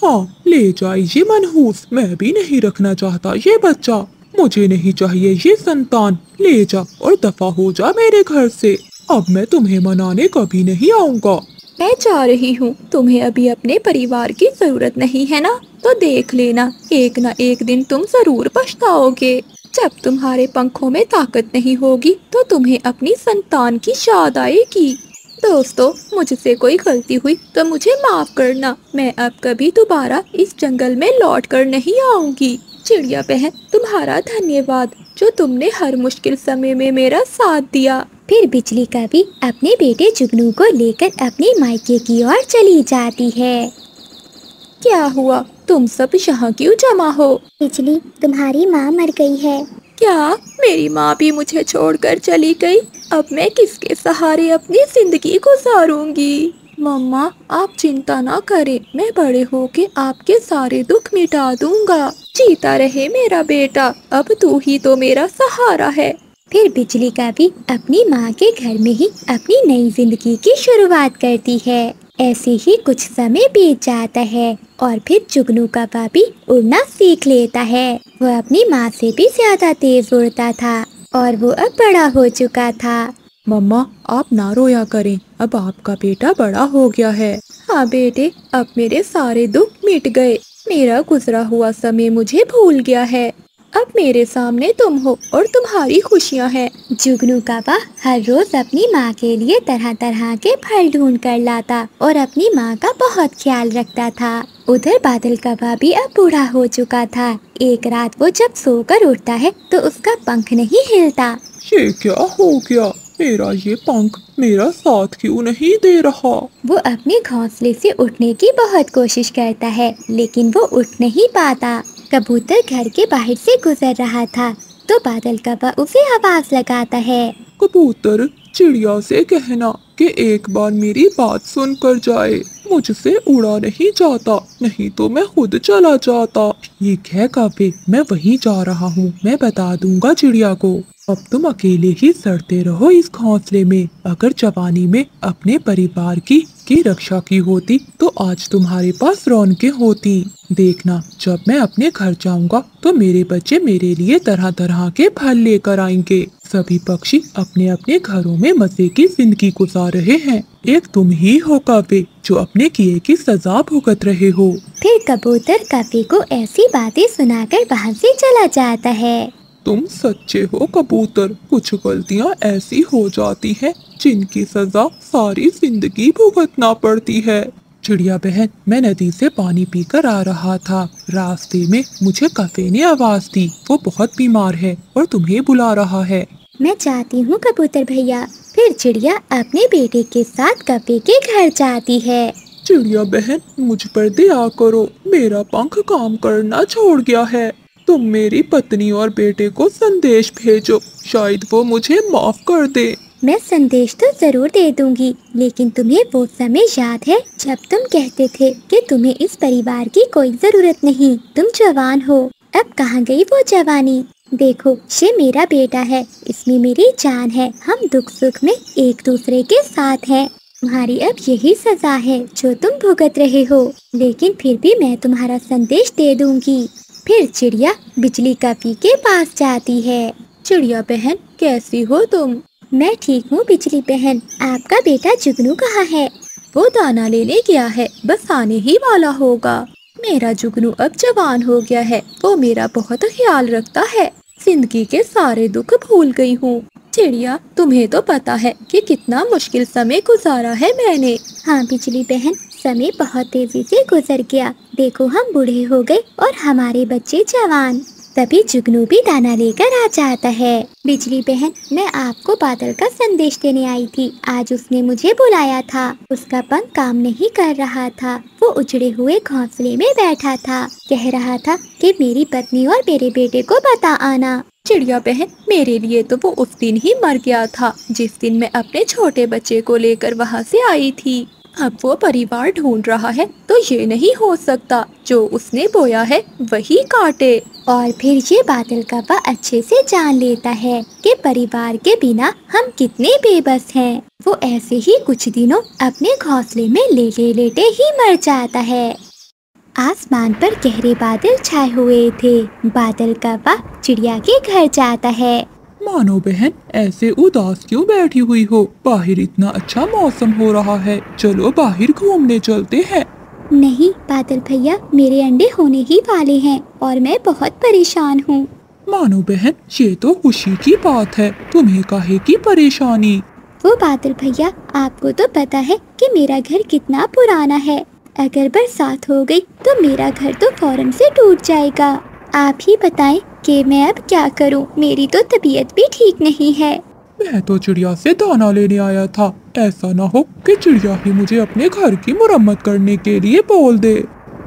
हाँ, ले जाइए मनहूस, मैं भी नहीं रखना चाहता ये बच्चा। मुझे नहीं चाहिए ये संतान, ले जा और दफा हो जा मेरे घर से। अब मैं तुम्हें मनाने कभी नहीं आऊँगा। मैं जा रही हूँ। तुम्हें अभी अपने परिवार की जरूरत नहीं है ना? तो देख लेना, एक ना एक दिन तुम जरूर पछताओगे। जब तुम्हारे पंखों में ताकत नहीं होगी तो तुम्हें अपनी संतान की याद आएगी। दोस्तों, मुझसे कोई गलती हुई तो मुझे माफ करना। मैं अब कभी दोबारा इस जंगल में लौट कर नहीं आऊंगी। चिड़िया बहन, तुम्हारा धन्यवाद जो तुमने हर मुश्किल समय में मेरा साथ दिया। फिर बिजली कभी अपने बेटे जुगनू को लेकर अपने मायके की ओर चली जाती है। क्या हुआ? तुम सब यहाँ क्यों जमा हो? बिजली, तुम्हारी माँ मर गई है। क्या मेरी माँ भी मुझे छोड़कर चली गई? अब मैं किसके सहारे अपनी जिंदगी गुजारूंगी? मम्मा, आप चिंता ना करें, मैं बड़े होके आपके सारे दुख मिटा दूंगा। जीता रहे मेरा बेटा, अब तू ही तो मेरा सहारा है। फिर बिजली कभी अपनी माँ के घर में ही अपनी नई जिंदगी की शुरुआत करती है। ऐसे ही कुछ समय बीत जाता है और फिर जुगनू का भी उड़ना सीख लेता है। वो अपनी माँ से भी ज्यादा तेज उड़ता था और वो अब बड़ा हो चुका था। मम्मा, आप ना रोया करें, अब आपका बेटा बड़ा हो गया है। हाँ बेटे, अब मेरे सारे दुख मिट गए। मेरा गुजरा हुआ समय मुझे भूल गया है। अब मेरे सामने तुम हो और तुम्हारी खुशियाँ हैं। जुगनू काबा हर रोज अपनी माँ के लिए तरह तरह के फल ढूंढ कर लाता और अपनी माँ का बहुत ख्याल रखता था। उधर बादल काबा भी अब बूढ़ा हो चुका था। एक रात वो जब सोकर उठता है तो उसका पंख नहीं हिलता। ये क्या हो गया? मेरा ये पंख मेरा साथ क्यों नहीं दे रहा? वो अपने घोंसले से उठने की बहुत कोशिश करता है लेकिन वो उठ नहीं पाता। कबूतर घर के बाहर से गुजर रहा था तो बादल काबा उसे आवाज लगाता है। कबूतर, चिड़िया से कहना कि एक बार मेरी बात सुन कर जाए। मुझसे उड़ा नहीं जाता, नहीं तो मैं खुद चला जाता। ये कह काबे, मैं वहीं जा रहा हूँ, मैं बता दूंगा चिड़िया को। अब तुम अकेले ही सड़ते रहो इस घोंसले में। अगर जवानी में अपने परिवार की रक्षा की होती तो आज तुम्हारे पास रौनकें होती। देखना, जब मैं अपने घर जाऊंगा तो मेरे बच्चे मेरे लिए तरह तरह के फल लेकर आएंगे। सभी पक्षी अपने अपने घरों में मजे की जिंदगी गुजार रहे हैं। एक तुम ही हो काबे जो अपने किए की सजा भुगत रहे हो। फिर कबूतर काबे को ऐसी बातें सुनाकर वहाँ से चला जाता है। तुम सच्चे हो कबूतर, कुछ गलतियाँ ऐसी हो जाती हैं जिनकी सजा सारी जिंदगी भुगतना पड़ती है। चिड़िया बहन, मैं नदी से पानी पीकर आ रहा था। रास्ते में मुझे कफे ने आवाज दी। वो बहुत बीमार है और तुम्हें बुला रहा है। मैं चाहती हूँ कबूतर भैया। फिर चिड़िया अपने बेटे के साथ कफे के घर जाती है। चिड़िया बहन, मुझ पर दया करो, मेरा पंख काम करना छोड़ गया है। तुम मेरी पत्नी और बेटे को संदेश भेजो, शायद वो मुझे माफ कर दे। मैं संदेश तो जरूर दे दूंगी, लेकिन तुम्हें वो समय याद है जब तुम कहते थे कि तुम्हें इस परिवार की कोई जरूरत नहीं, तुम जवान हो। अब कहाँ गई वो जवानी? देखो, ये मेरा बेटा है, इसमें मेरी जान है। हम दुख सुख में एक दूसरे के साथ हैं। तुम्हारी अब यही सजा है जो तुम भुगत रहे हो, लेकिन फिर भी मैं तुम्हारा संदेश दे दूंगी। फिर चिड़िया बिजली कपी के पास जाती है। चिड़िया बहन, कैसी हो तुम? मैं ठीक हूँ बिजली बहन। आपका बेटा जुगनू कहाँ है? वो दाना लेने गया है, बस आने ही वाला होगा। मेरा जुगनू अब जवान हो गया है, वो मेरा बहुत ख्याल रखता है। जिंदगी के सारे दुख भूल गई हूँ। चिड़िया, तुम्हें तो पता है कि कितना मुश्किल समय गुजारा है मैंने। हाँ बिजली बहन, समय बहुत तेजी से गुजर गया। देखो, हम बूढ़े हो गए और हमारे बच्चे जवान। तभी जुगनू भी दाना लेकर आ जाता है। बिजली बहन, मैं आपको बादल का संदेश देने आई थी। आज उसने मुझे बुलाया था। उसका पंख काम नहीं कर रहा था। वो उजड़े हुए घोंसले में बैठा था। कह रहा था कि मेरी पत्नी और मेरे बेटे को बता आना। चिड़िया बहन, मेरे लिए तो वो उस दिन ही मर गया था जिस दिन मैं अपने छोटे बच्चे को लेकर वहाँ से आई थी। अब वो परिवार ढूंढ रहा है, तो ये नहीं हो सकता जो उसने बोया है वही काटे। और फिर ये बादल काबा अच्छे से जान लेता है कि परिवार के बिना हम कितने बेबस हैं। वो ऐसे ही कुछ दिनों अपने घोंसले में लेटे लेटे ही मर जाता है। आसमान पर गहरे बादल छाए हुए थे। बादल काबा चिड़िया के घर जाता है। मानो बहन, ऐसे उदास क्यों बैठी हुई हो? बाहर इतना अच्छा मौसम हो रहा है, चलो बाहर घूमने चलते हैं। नहीं बादल भैया, मेरे अंडे होने ही वाले हैं और मैं बहुत परेशान हूँ। मानो बहन, ये तो खुशी की बात है, तुम्हें काहे की परेशानी? वो बादल भैया, आपको तो पता है कि मेरा घर कितना पुराना है। अगर बरसात हो गई तो मेरा घर तो फौरन से टूट जाएगा। आप ही बताएं कि मैं अब क्या करूं? मेरी तो तबीयत भी ठीक नहीं है। मैं तो चिड़िया से दाना लेने आया था, ऐसा ना हो कि चिड़िया ही मुझे अपने घर की मुरम्मत करने के लिए बोल दे।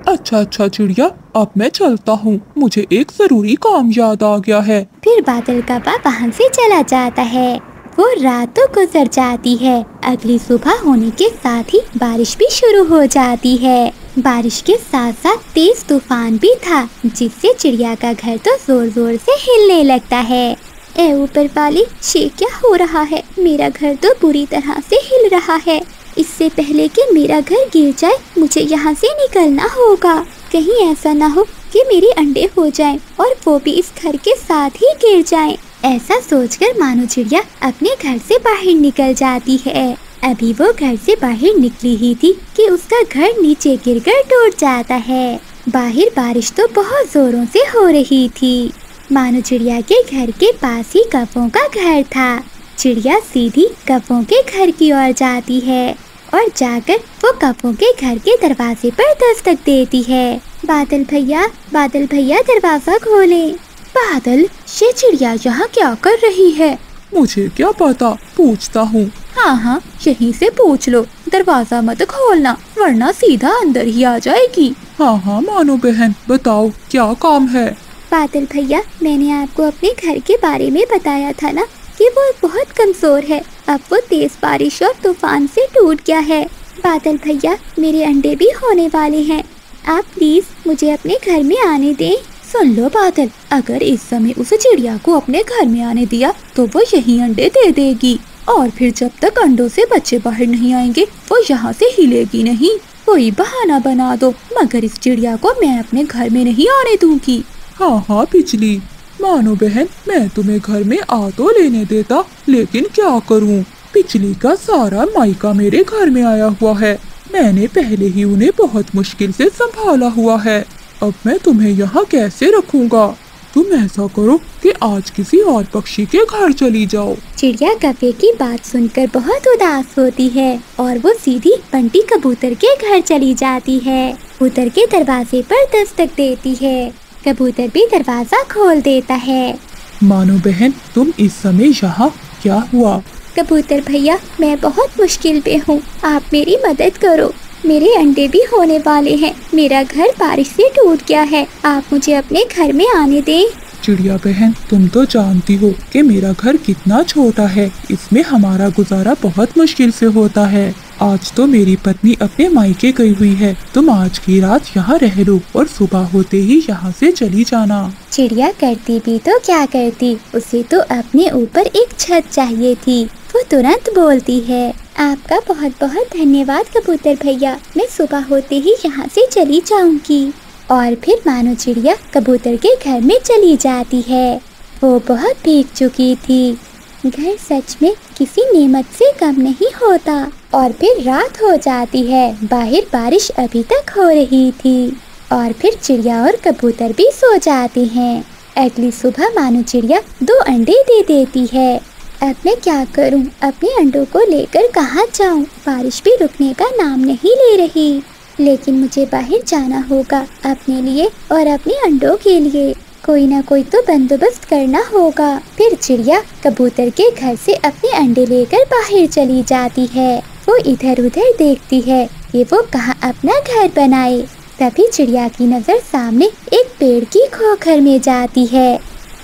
अच्छा चिड़िया, अब मैं चलता हूँ, मुझे एक जरूरी काम याद आ गया है। फिर बादल का बाप वहाँ से चला जाता है। वो रात तो गुजर जाती है। अगली सुबह होने के साथ ही बारिश भी शुरू हो जाती है। बारिश के साथ साथ तेज तूफान भी था, जिससे चिड़िया का घर तो जोर जोर से हिलने लगता है। ए ऊपर वाले, ये क्या हो रहा है? मेरा घर तो बुरी तरह से हिल रहा है। इससे पहले कि मेरा घर गिर जाए, मुझे यहाँ से निकलना होगा। कहीं ऐसा ना हो कि मेरे अंडे हो जाएं और वो भी इस घर के साथ ही गिर जाएं। ऐसा सोचकर मानो चिड़िया अपने घर से बाहर निकल जाती है। अभी वो घर से बाहर निकली ही थी कि उसका घर नीचे गिरकर टूट जाता है। बाहर बारिश तो बहुत जोरों से हो रही थी। मानो चिड़िया के घर के पास ही कौवों का घर था। चिड़िया सीधी कौवों के घर की ओर जाती है और जाकर वो कौवों के घर के दरवाजे पर दस्तक देती है। बादल भैया दरवाजा खोलें। बादल, ये चिड़िया यहाँ क्या कर रही है? मुझे क्या पता, पूछता हूँ। हाँ, यहीं से पूछ लो, दरवाजा मत खोलना वरना सीधा अंदर ही आ जाएगी। हाँ मानो बहन, बताओ क्या काम है? बादल भैया, मैंने आपको अपने घर के बारे में बताया था ना कि वो बहुत कमजोर है। अब वो तेज बारिश और तूफान से टूट गया है। बादल भैया, मेरे अंडे भी होने वाले हैं। आप प्लीज मुझे अपने घर में आने दें। सुन लो बादल, अगर इस समय उस चिड़िया को अपने घर में आने दिया तो वो यही अंडे दे देगी और फिर जब तक अंडों से बच्चे बाहर नहीं आएंगे वो यहाँ से हिलेगी नहीं। कोई बहाना बना दो, मगर इस चिड़िया को मैं अपने घर में नहीं आने दूंगी। हाँ पिछली। मानो बहन, मैं तुम्हें घर में आ तो लेने देता, लेकिन क्या करूँ, पिछली का सारा मायका मेरे घर में आया हुआ है। मैंने पहले ही उन्हें बहुत मुश्किल से संभाला हुआ है। अब मैं तुम्हें यहाँ कैसे रखूँगा? तुम ऐसा करो कि आज किसी और पक्षी के घर चली जाओ। चिड़िया कौवे की बात सुनकर बहुत उदास होती है और वो सीधी बंटी कबूतर के घर चली जाती है। कबूतर के दरवाजे पर दस्तक देती है। कबूतर भी दरवाजा खोल देता है। मानो बहन, तुम इस समय यहाँ, क्या हुआ? कबूतर भैया, मैं बहुत मुश्किल पे हूँ, आप मेरी मदद करो। मेरे अंडे भी होने वाले हैं। मेरा घर बारिश से टूट गया है। आप मुझे अपने घर में आने दें। चिड़िया बहन, तुम तो जानती हो कि मेरा घर कितना छोटा है, इसमें हमारा गुजारा बहुत मुश्किल से होता है। आज तो मेरी पत्नी अपने मायके गई हुई है, तुम आज की रात यहाँ रह लो और सुबह होते ही यहाँ से चली जाना। चिड़िया करती भी तो क्या करती, उसे तो अपने ऊपर एक छत चाहिए थी। वो तुरंत बोलती है, आपका बहुत बहुत धन्यवाद कबूतर भैया, मैं सुबह होते ही यहाँ से चली जाऊंगी। और फिर मानो चिड़िया कबूतर के घर में चली जाती है। वो बहुत भीग चुकी थी। घर सच में किसी नेमत से कम नहीं होता। और फिर रात हो जाती है। बाहर बारिश अभी तक हो रही थी और फिर चिड़िया और कबूतर भी सो जाते हैं। अगली सुबह मानो चिड़िया 2 अंडे दे देती है। अब मैं क्या करूं? अपने अंडों को लेकर कहाँ जाऊं? बारिश भी रुकने का नाम नहीं ले रही। लेकिन मुझे बाहर जाना होगा अपने लिए और अपने अंडों के लिए। कोई ना कोई तो बंदोबस्त करना होगा। फिर चिड़िया कबूतर के घर से अपने अंडे लेकर बाहर चली जाती है। वो इधर उधर देखती है कि वो कहाँ अपना घर बनाए। तभी चिड़िया की नज़र सामने एक पेड़ की खोखर में जाती है।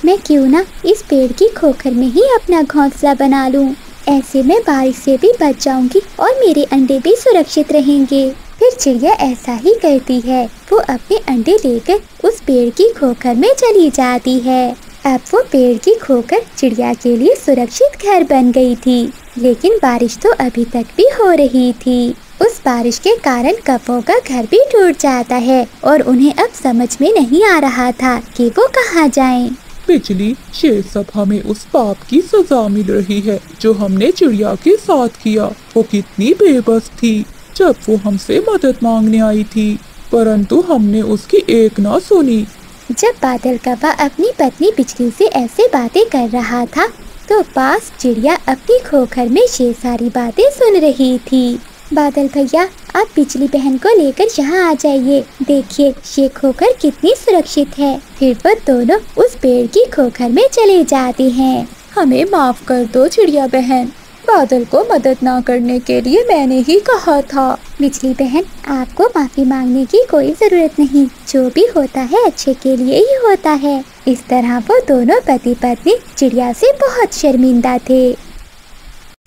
मैं क्यों ना इस पेड़ की खोखर में ही अपना घोंसला बना लूं। ऐसे में बारिश से भी बच जाऊंगी और मेरे अंडे भी सुरक्षित रहेंगे। फिर चिड़िया ऐसा ही करती है। वो अपने अंडे लेकर उस पेड़ की खोखर में चली जाती है। अब वो पेड़ की खोखर चिड़िया के लिए सुरक्षित घर बन गई थी। लेकिन बारिश तो अभी तक भी हो रही थी। उस बारिश के कारण कौवों का घर भी टूट जाता है और उन्हें अब समझ में नहीं आ रहा था कि वो कहाँ जाएं। बिजली, ये सब हमें उस पाप की सजा मिल रही है जो हमने चिड़िया के साथ किया। वो कितनी बेबस थी जब वो हमसे मदद मांगने आई थी, परंतु हमने उसकी एक ना सुनी। जब बादल कौवा अपनी पत्नी बिजली से ऐसे बातें कर रहा था तो पास चिड़िया अपनी खोखर में ये सारी बातें सुन रही थी। बादल भैया, आप बिजली बहन को लेकर यहाँ आ जाइए। देखिए ये खोखर कितनी सुरक्षित है। फिर वो दोनों उस पेड़ की खोखर में चले जाते हैं। हमें माफ कर दो चिड़िया बहन, बादल को मदद ना करने के लिए मैंने ही कहा था। बिजली बहन, आपको माफी मांगने की कोई जरूरत नहीं। जो भी होता है अच्छे के लिए ही होता है। इस तरह वो दोनों पति पत्नी चिड़िया से बहुत शर्मिंदा थे।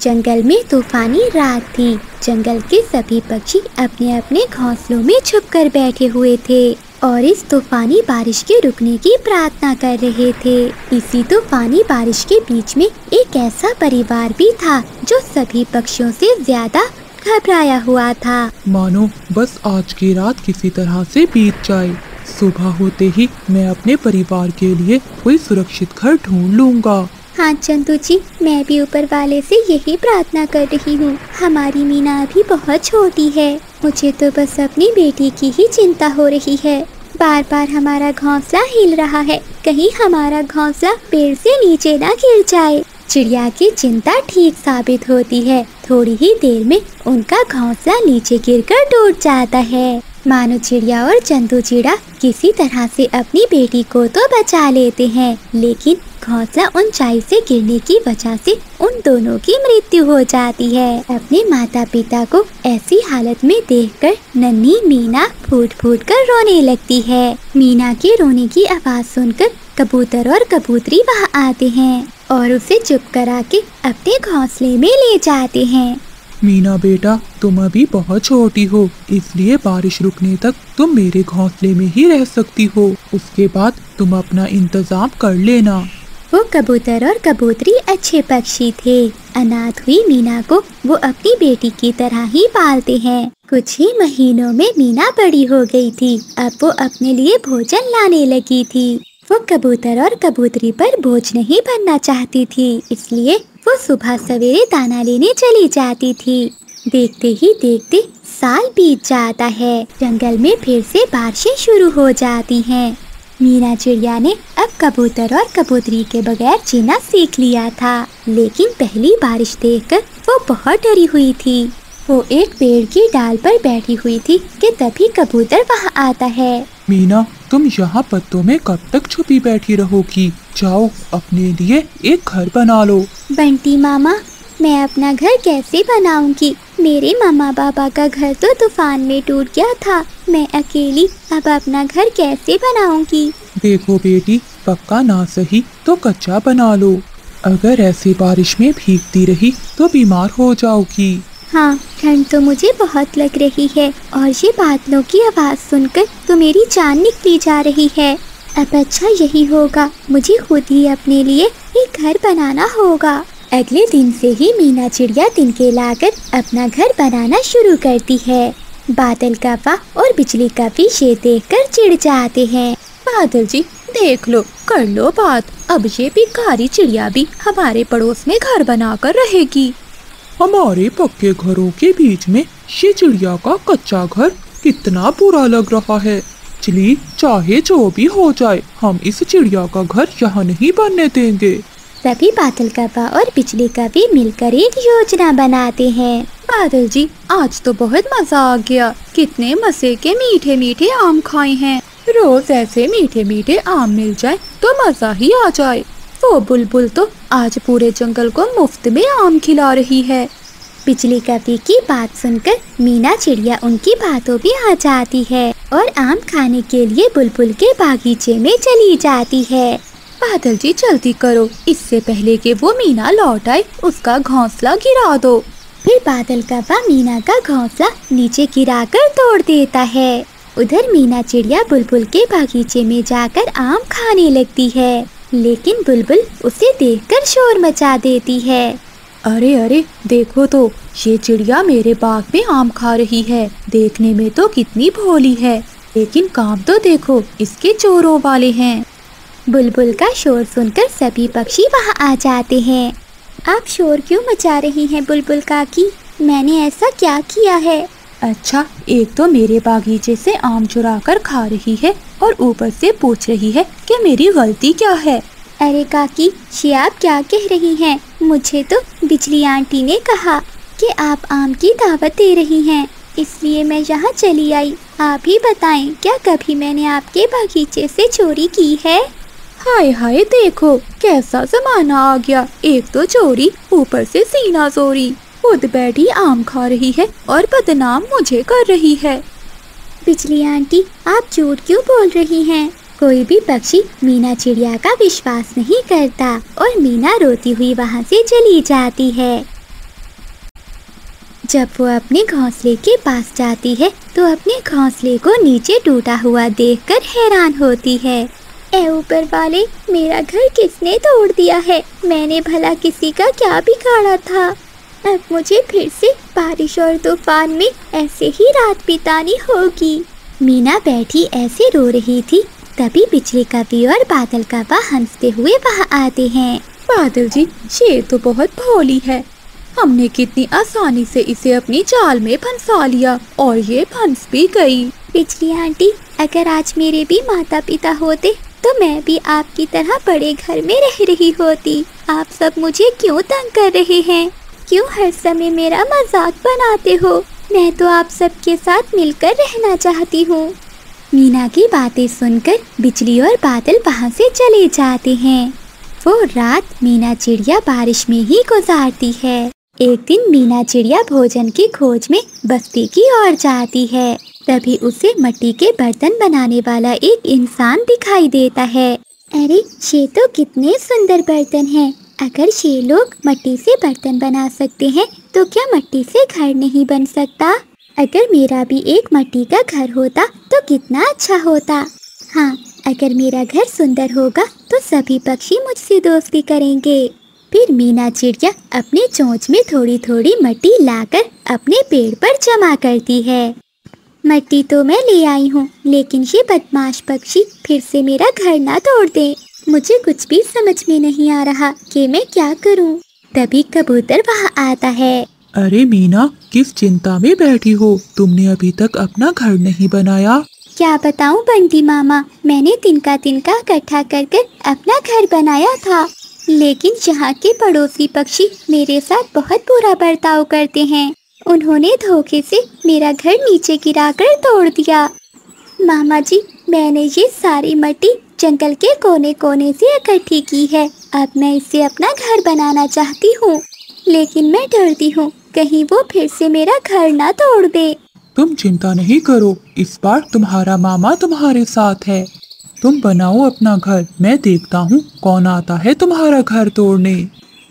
जंगल में तूफानी रात थी। जंगल के सभी पक्षी अपने अपने घोंसलों में छुपकर बैठे हुए थे और इस तूफानी बारिश के रुकने की प्रार्थना कर रहे थे। इसी तूफानी बारिश के बीच में एक ऐसा परिवार भी था जो सभी पक्षियों से ज्यादा घबराया हुआ था। मानो बस आज की रात किसी तरह से बीत जाए। सुबह होते ही मैं अपने परिवार के लिए कोई सुरक्षित घर ढूंढ लूँगा। हाँ चंदू जी, मैं भी ऊपर वाले से यही प्रार्थना कर रही हूँ। हमारी मीना अभी बहुत छोटी है। मुझे तो बस अपनी बेटी की ही चिंता हो रही है। बार बार हमारा घोंसला हिल रहा है, कहीं हमारा घोंसला पेड़ से नीचे ना गिर जाए। चिड़िया की चिंता ठीक साबित होती है। थोड़ी ही देर में उनका घोंसला नीचे गिरकर टूट जाता है। मानो चिड़िया और चंदू चिड़ा किसी तरह से अपनी बेटी को तो बचा लेते हैं, लेकिन घोंसला ऊंचाई से गिरने की वजह से उन दोनों की मृत्यु हो जाती है। अपने माता पिता को ऐसी हालत में देखकर नन्ही मीना फूट फूट कर रोने लगती है। मीना के रोने की आवाज सुनकर कबूतर और कबूतरी वहाँ आते हैं और उसे चुप करा के अपने घोंसले में ले जाते हैं। मीना बेटा, तुम अभी बहुत छोटी हो, इसलिए बारिश रुकने तक तुम मेरे घोंसले में ही रह सकती हो। उसके बाद तुम अपना इंतजाम कर लेना। वो कबूतर और कबूतरी अच्छे पक्षी थे। अनाथ हुई मीना को वो अपनी बेटी की तरह ही पालते हैं। कुछ ही महीनों में मीना बड़ी हो गई थी। अब वो अपने लिए भोजन लाने लगी थी। वो कबूतर और कबूतरी पर बोझ नहीं बनना चाहती थी, इसलिए वो सुबह सवेरे दाना लेने चली जाती थी। देखते ही देखते साल बीत जाता है। जंगल में फिर से बारिशें शुरू हो जाती हैं। मीना चिड़िया ने अब कबूतर और कबूतरी के बगैर जीना सीख लिया था, लेकिन पहली बारिश देखकर वो बहुत डरी हुई थी। वो एक पेड़ की डाल पर बैठी हुई थी कि तभी कबूतर वहाँ आता है। मीना, तुम यहाँ पत्तों में कब तक छुपी बैठी रहोगी? जाओ अपने लिए एक घर बना लो। बंटी मामा, मैं अपना घर कैसे बनाऊंगी? मेरे मामा बाबा का घर तो तूफान में टूट गया था। मैं अकेली अब अपना घर कैसे बनाऊंगी? देखो बेटी, पक्का ना सही तो कच्चा बना लो। अगर ऐसे बारिश में भीगती रही तो बीमार हो जाओगी। हाँ, ठंड तो मुझे बहुत लग रही है और ये बादलों की आवाज़ सुनकर तो मेरी जान निकली जा रही है। अब अच्छा यही होगा, मुझे खुद ही अपने लिए एक घर बनाना होगा। अगले दिन से ही मीना चिड़िया तिनके लाकर अपना घर बनाना शुरू करती है। बादल कौवा और बिजली कौवी ये देखकर चिढ़ जाते हैं। बादल जी देख लो, कर लो बात। अब ये भिखारी चिड़िया भी हमारे पड़ोस में घर बनाकर रहेगी। हमारे पक्के घरों के बीच में ये चिड़िया का कच्चा घर कितना बुरा लग रहा है। चलिए, चाहे जो भी हो जाए, हम इस चिड़िया का घर यहाँ नहीं बनने देंगे। तभी बादल कौवा और बिजली कौवी मिलकर एक योजना बनाते हैं। बादल जी, आज तो बहुत मजा आ गया। कितने मजे के मीठे मीठे आम खाए हैं। रोज ऐसे मीठे मीठे आम मिल जाए तो मजा ही आ जाए। वो बुलबुल तो आज पूरे जंगल को मुफ्त में आम खिला रही है। बिजली कौवी की बात सुनकर मीना चिड़िया उनकी बातों में आ जाती है और आम खाने के लिए बुलबुल के बागीचे में चली जाती है। बादल जी जल्दी करो, इससे पहले कि वो मीना लौट आए उसका घोंसला गिरा दो। फिर बादल कौवा मीना का घोंसला नीचे गिराकर तोड़ देता है। उधर मीना चिड़िया बुलबुल के बागीचे में जाकर आम खाने लगती है, लेकिन बुलबुल उसे देखकर शोर मचा देती है। अरे अरे देखो तो, ये चिड़िया मेरे बाग में आम खा रही है। देखने में तो कितनी भोली है, लेकिन काम तो देखो इसके चोरों वाले हैं। बुलबुल का शोर सुनकर सभी पक्षी वहाँ आ जाते हैं। आप शोर क्यों मचा रही हैं बुलबुल काकी? मैंने ऐसा क्या किया है? अच्छा, एक तो मेरे बागीचे से आम चुरा कर खा रही है और ऊपर से पूछ रही है कि मेरी गलती क्या है। अरे काकी, ये आप क्या कह रही हैं? मुझे तो बिजली आंटी ने कहा कि आप आम की दावत दे रही हैं, इसलिए मैं यहाँ चली आई। आप ही बताएं, क्या कभी मैंने आपके बागीचे से चोरी की है? हाय हाय, देखो कैसा जमाना आ गया, एक तो चोरी, ऊपर से सीना चोरी। खुद बैठी आम खा रही है और बदनाम मुझे कर रही है। बिजली आंटी, आप झूठ क्यों बोल रही हैं? कोई भी पक्षी मीना चिड़िया का विश्वास नहीं करता और मीना रोती हुई वहाँ से चली जाती है। जब वो अपने घोंसले के पास जाती है तो अपने घोंसले को नीचे टूटा हुआ देखकर हैरान होती है। ऐ ऊपर वाले, मेरा घर किसने तोड़ दिया है? मैंने भला किसी का क्या बिगाड़ा था? अब मुझे फिर से बारिश और तूफान में ऐसे ही रात बितानी होगी। मीना बैठी ऐसे रो रही थी, तभी बिजली कवि और बादल कव्वा हंसते हुए वहाँ आते हैं। बादल जी, ये तो बहुत भोली है, हमने कितनी आसानी से इसे अपनी जाल में फंसा लिया और ये फंस भी गई। बिजली आंटी, अगर आज मेरे भी माता पिता होते तो मैं भी आपकी तरह बड़े घर में रह रही होती। आप सब मुझे क्यों तंग कर रहे हैं? क्यों हर समय मेरा मजाक बनाते हो? मैं तो आप सबके साथ मिलकर रहना चाहती हूँ। मीना की बातें सुनकर बिजली और बादल वहाँ से चले जाते हैं। वो रात मीना चिड़िया बारिश में ही गुजारती है। एक दिन मीना चिड़िया भोजन की खोज में बस्ती की ओर जाती है। तभी उसे मिट्टी के बर्तन बनाने वाला एक इंसान दिखाई देता है। अरे, ये तो कितने सुंदर बर्तन हैं। अगर ये लोग मिट्टी से बर्तन बना सकते हैं तो क्या मिट्टी से घर नहीं बन सकता? अगर मेरा भी एक मिट्टी का घर होता तो कितना अच्छा होता। हाँ, अगर मेरा घर सुंदर होगा तो सभी पक्षी मुझसे दोस्ती करेंगे। फिर मीना चिड़िया अपने चोंच में थोड़ी थोड़ी मिट्टी लाकर अपने पेड़ पर जमा करती है। मिट्टी तो मैं ले आई हूँ, लेकिन ये बदमाश पक्षी फिर से मेरा घर ना तोड़ दे। मुझे कुछ भी समझ में नहीं आ रहा कि मैं क्या करूँ। तभी कबूतर वहाँ आता है। अरे मीना, किस चिंता में बैठी हो? तुमने अभी तक अपना घर नहीं बनाया? क्या बताऊँ बंटी मामा, मैंने तिनका तिनका इकट्ठा कर कर अपना घर बनाया था, लेकिन यहाँ के पड़ोसी पक्षी मेरे साथ बहुत बुरा बर्ताव करते हैं। उन्होंने धोखे से मेरा घर नीचे गिराकर तोड़ दिया। मामा जी, मैंने ये सारी मिट्टी जंगल के कोने कोने से इकट्ठी की है। अब मैं इससे अपना घर बनाना चाहती हूँ, लेकिन मैं डरती हूँ कहीं वो फिर से मेरा घर ना तोड़ दे। तुम चिंता नहीं करो, इस बार तुम्हारा मामा तुम्हारे साथ है। तुम बनाओ अपना घर, मैं देखता हूँ कौन आता है तुम्हारा घर तोड़ने।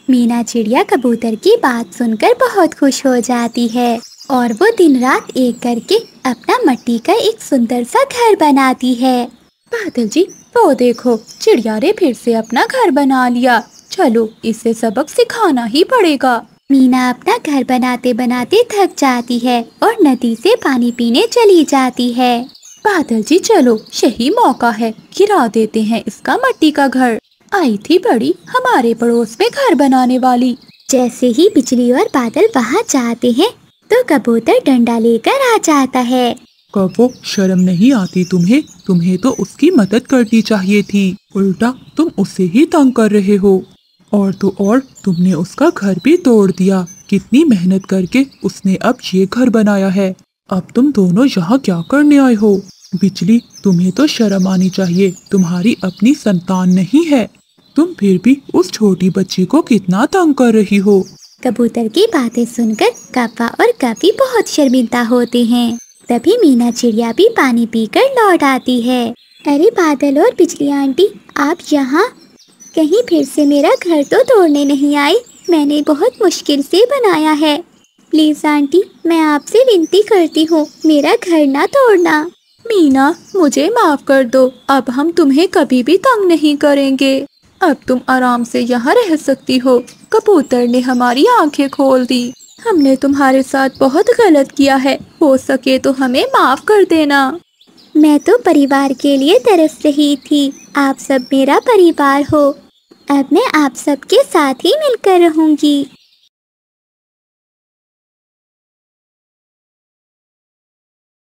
मीना चिड़िया कबूतर की बात सुनकर बहुत खुश हो जाती है और वो दिन रात एक करके अपना मिट्टी का एक सुंदर सा घर बनाती है। बादल जी, वो देखो, चिड़िया ने फिर से अपना घर बना लिया। चलो, इसे सबक सिखाना ही पड़ेगा। मीना अपना घर बनाते बनाते थक जाती है और नदी से पानी पीने चली जाती है। बादल जी, चलो, यही मौका है, गिरा देते हैं इसका मिट्टी का घर। आई थी बड़ी हमारे पड़ोस में घर बनाने वाली। जैसे ही बिजली और बादल वहाँ जाते हैं तो कबूतर डंडा लेकर आ जाता है। कव्वो, शर्म नहीं आती तुम्हें? तुम्हें तो उसकी मदद करनी चाहिए थी, उल्टा तुम उसे ही तंग कर रहे हो। और तो और तुमने उसका घर भी तोड़ दिया। कितनी मेहनत करके उसने अब ये घर बनाया है। अब तुम दोनों यहाँ क्या करने आए हो? बिजली, तुम्हें तो शर्म आनी चाहिए, तुम्हारी अपनी संतान नहीं है। तुम फिर भी उस छोटी बच्ची को कितना तंग कर रही हो। कबूतर की बातें सुनकर कव्वा और कवि बहुत शर्मिंदा होते हैं। तभी मीना चिड़िया भी पानी पीकर लौट आती है। अरे बादल और बिजली आंटी, आप यहाँ? कहीं फिर से मेरा घर तो तोड़ने नहीं आई? मैंने बहुत मुश्किल से बनाया है। प्लीज आंटी, मैं आपसे विनती करती हूँ, मेरा घर ना तोड़ना। मीना, मुझे माफ कर दो, अब हम तुम्हें कभी भी तंग नहीं करेंगे। अब तुम आराम से यहाँ रह सकती हो। कबूतर ने हमारी आंखें खोल दी। हमने तुम्हारे साथ बहुत गलत किया है, हो सके तो हमें माफ कर देना। मैं तो परिवार के लिए तरस रही थी। आप सब मेरा परिवार हो। अब मैं आप सबके साथ ही मिलकर रहूंगी।